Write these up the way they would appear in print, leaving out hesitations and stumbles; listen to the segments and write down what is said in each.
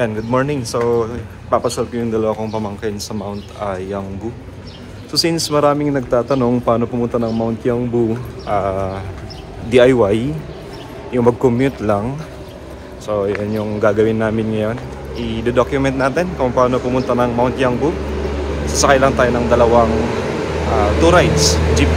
Yan, good morning. So, papasal ko yung dalawa kong pamangkin sa Mount Yangbu. So, since maraming nagtatanong paano pumunta ng Mount Yangbu, DIY, yung mag-commute lang. So, yan yung gagawin namin ngayon. I-document natin kung paano pumunta ng Mount Yangbu. Sasakay lang tayo ng dalawang two rides, jeep.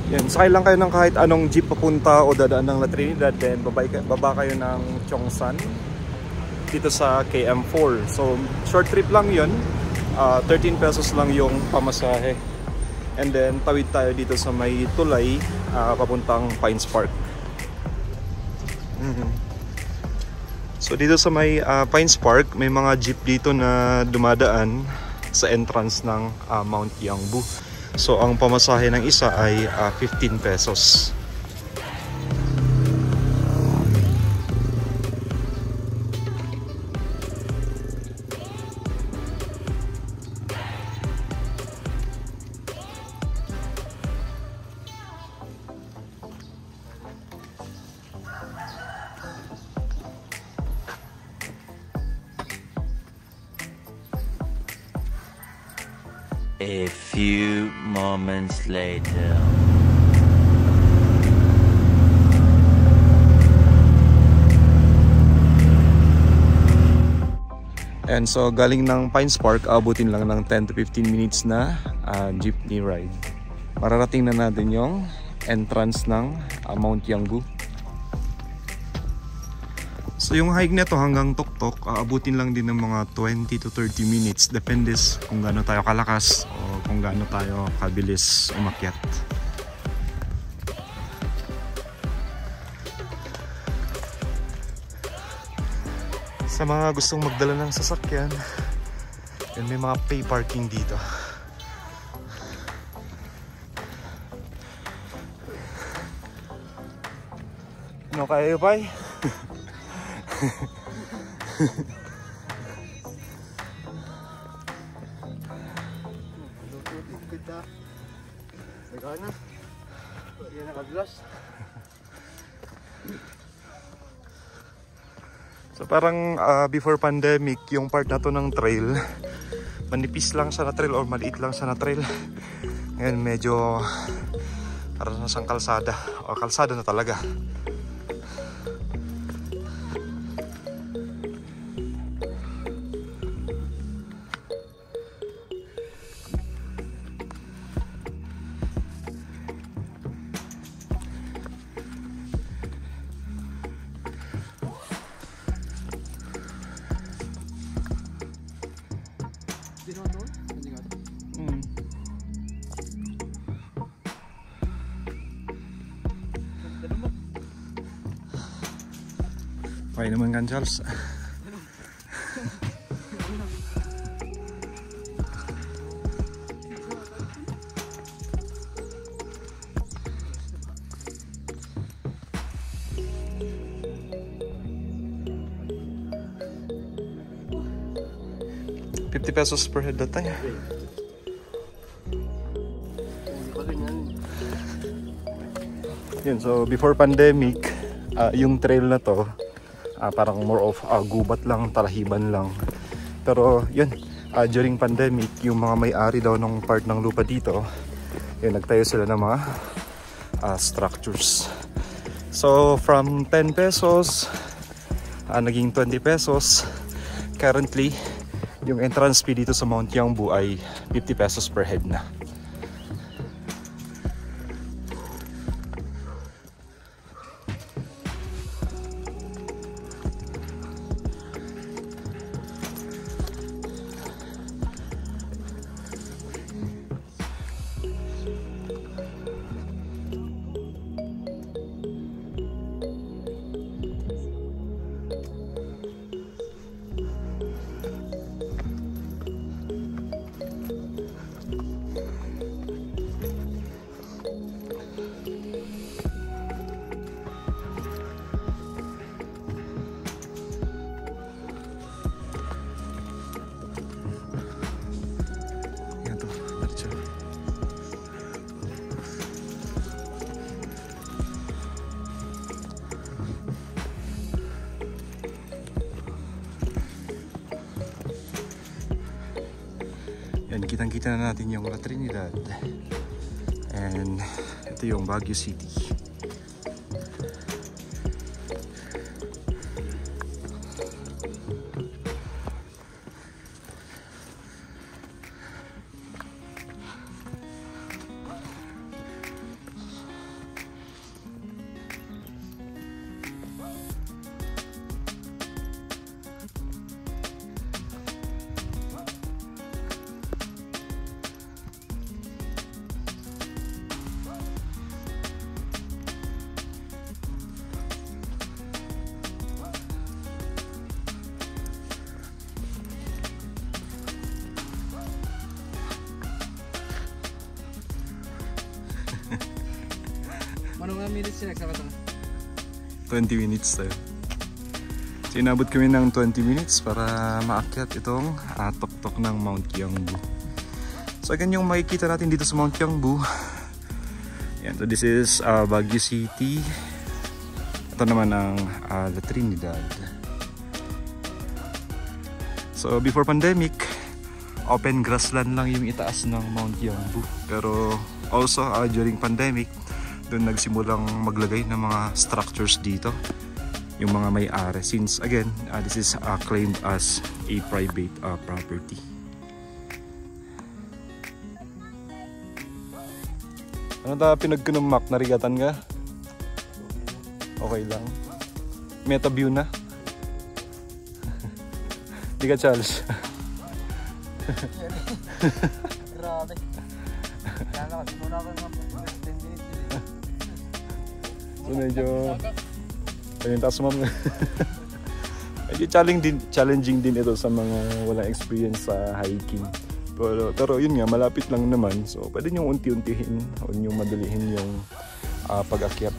Yan, sakay lang kayo ng kahit anong jeep papunta o dadaan ng La Trinidad, then baba kayo ng Chongsan dito sa KM4. So short trip lang yun, 13 pesos lang yung pamasahe. And then tawid tayo dito sa may tulay papuntang Pines Park. So dito sa may Pines Park, may mga jeep dito na dumadaan sa entrance ng Mount Yangbu. So ang pamasahe ng isa ay 15 pesos. A few moments later. And so galing ng Pines Park, abutin lang ng 10 to 15 minutes na jeepney ride. Mararating na natin yung entrance ng Mount Yangbu. So yung hike nito hanggang Tuktok, aabutin lang din ng mga 20 to 30 minutes. Depende kung gaano tayo kalakas o kung gaano tayo kabilis umakyat. Sa mga gustong magdala ng sasakyan, yan, may mga pay parking dito. No, kaya ba? So parang before pandemic, yung part na to ng trail, manipis lang siya na trail or maliit lang siya na trail. Ngayon medyo parang nasang kalsada o kalsada na talaga. Okay naman kan, Charles. ₱50 per head that time. Yun, so before pandemic, yung trail na to parang more of gubat lang, talahiban lang. Pero yun, during pandemic, yung mga may-ari daw ng part ng lupa dito, yun, nagtayo sila ng mga structures. So from 10 pesos naging 20 pesos. Currently yung entrance fee dito sa Mount Yangbu ay 50 pesos per head na. And kitang-kita na natin yung La Trinidad. And ito yung Baguio City. Anong minutes siya nagsakata? 20 minutes tayo. So inabot kami ng 20 minutes para maakyat itong tuktok ng Mount Kiangbu. So again, yung makikita natin dito sa Mount Kiangbu, yan, so this is Baguio City. Ito naman ang La Trinidad. So before pandemic, open grassland lang yung itaas ng Mount Kiangbu. Pero also during pandemic, doon nagsimulang maglagay ng mga structures dito yung mga may-ari, since again this is claimed as a private property. Ano ta pinagkunumak? Narigatan ka? Okay lang. Meta view na? Di ka Charles? Grabe. Kaya kasi muna ako mga 10 minutes. So medyo ayun, taas mo. Medyo challenging din ito sa mga walang experience sa hiking. Pero yun nga, malapit lang naman. So pwede nyo unti-untihin o nyo madalihin yung pag-akyat.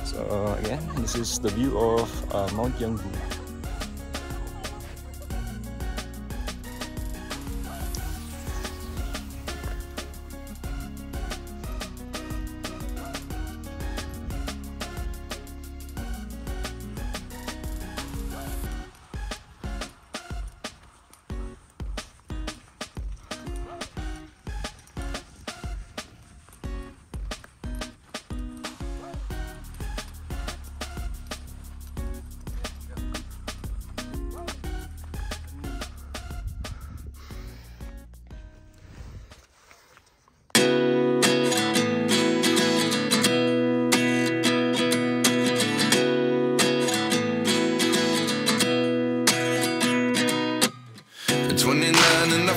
So again, this is the view of Mount Kiangbu.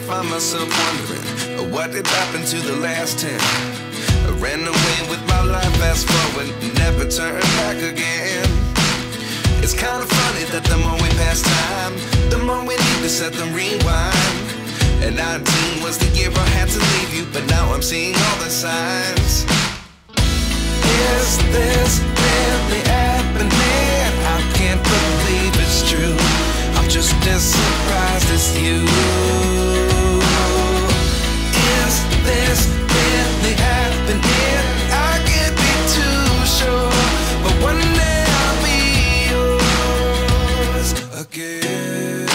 Find myself wondering what did happen to the last 10. I ran away with my life, fast forward, never turn back again. It's kind of funny that the more we pass time, the more we need to set them rewind. And 19 was the year I had to leave you, but now I'm seeing all the signs. Is this really happening? I can't believe it's true. I'm just as surprised as you. Is this really happening? I can't be too sure, but one day I'll be yours again.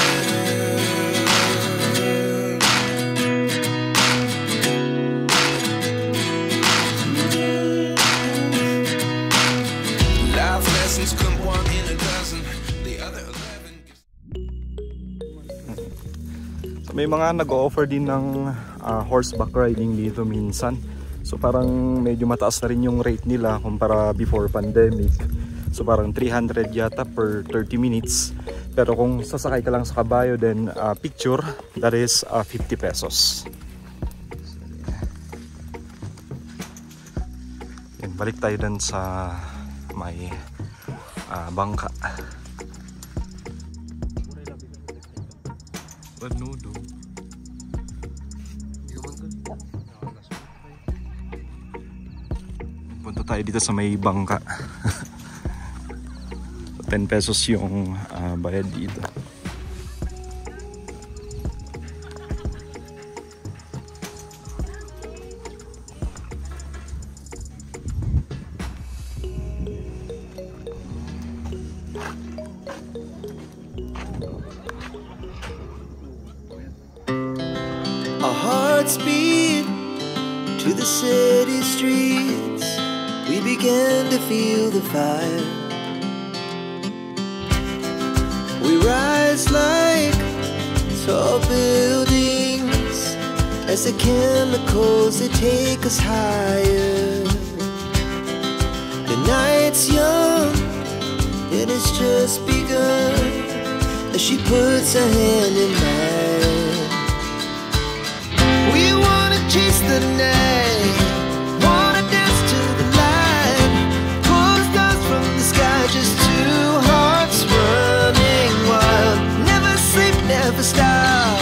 Life lessons come one in a dozen, the other 11. So may mga nag-o-offer din ng horseback riding dito minsan. So parang medyo mataas na rin yung rate nila kumpara before pandemic. So parang 300 yata per 30 minutes. Pero kung sasakay ka lang sa kabayo, then picture, that is 50 pesos. Yan, balik tayo dun sa may bangka. Banudo. Punta tayo dito sa may bangka. 10 pesos yung bayad dito. Godspeed to the city streets. We began to feel the fire. We rise like tall buildings as the chemicals they take us higher. The night's young, it has just begun as she puts her hand in mine. We wanna chase the night, wanna dance to the light, pull the stars from the sky, just two hearts running wild. Never sleep, never stop,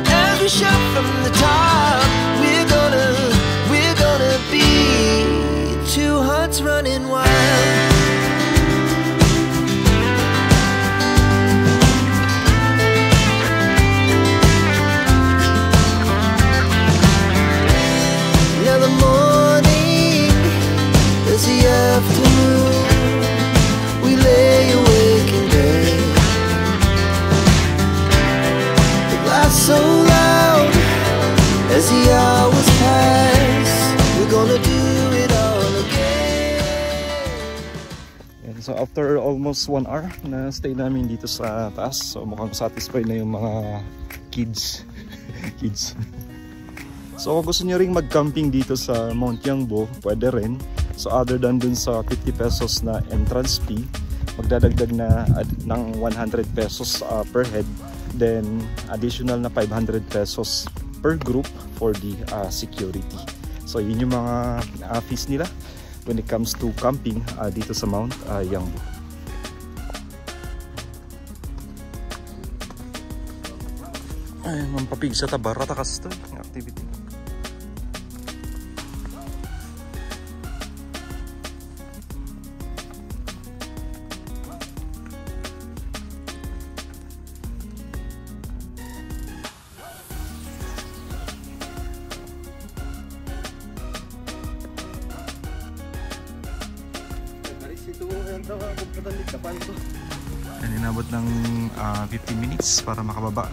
as we shout from the top. We're gonna be two hearts running wild. Now the morning is the afternoon. We lay awake in bed. The laughs so loud as the hours pass. We're gonna do it all again. And so after almost 1 hour na stay namin dito sa taas, so mukhang satisfied na yung mga kids. Kids. So kung gusto nyo ring mag-camping dito sa Mount Yangbo, pwede rin. So other than dun sa 50 pesos na entrance fee, magdadagdag na ng 100 pesos per head. Then additional na 500 pesos per group for the security. So yun yung mga fees nila when it comes to camping dito sa Mount Yangbo. Ay, mampapig sa tabara takas to activity. And inabot ng 15 minutes para makababa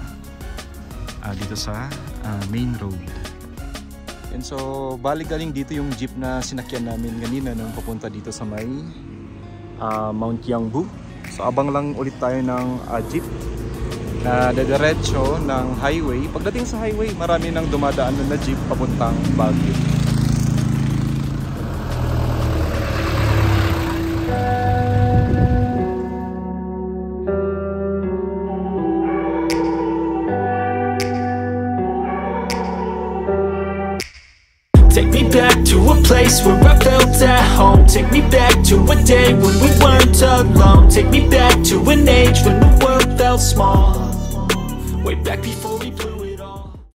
dito sa main road. And so bali galing dito yung jeep na sinakyan namin kanina nung papunta dito sa may Mount Yangbo. So abang lang ulit tayo ng jeep na dediretso ng highway. Pagdating sa highway, marami nang dumadaan na jeep papuntang Baguio. Take me back to a place where I felt at home. Take me back to a day when we weren't alone. Take me back to an age when the world felt small. Way back before we blew it.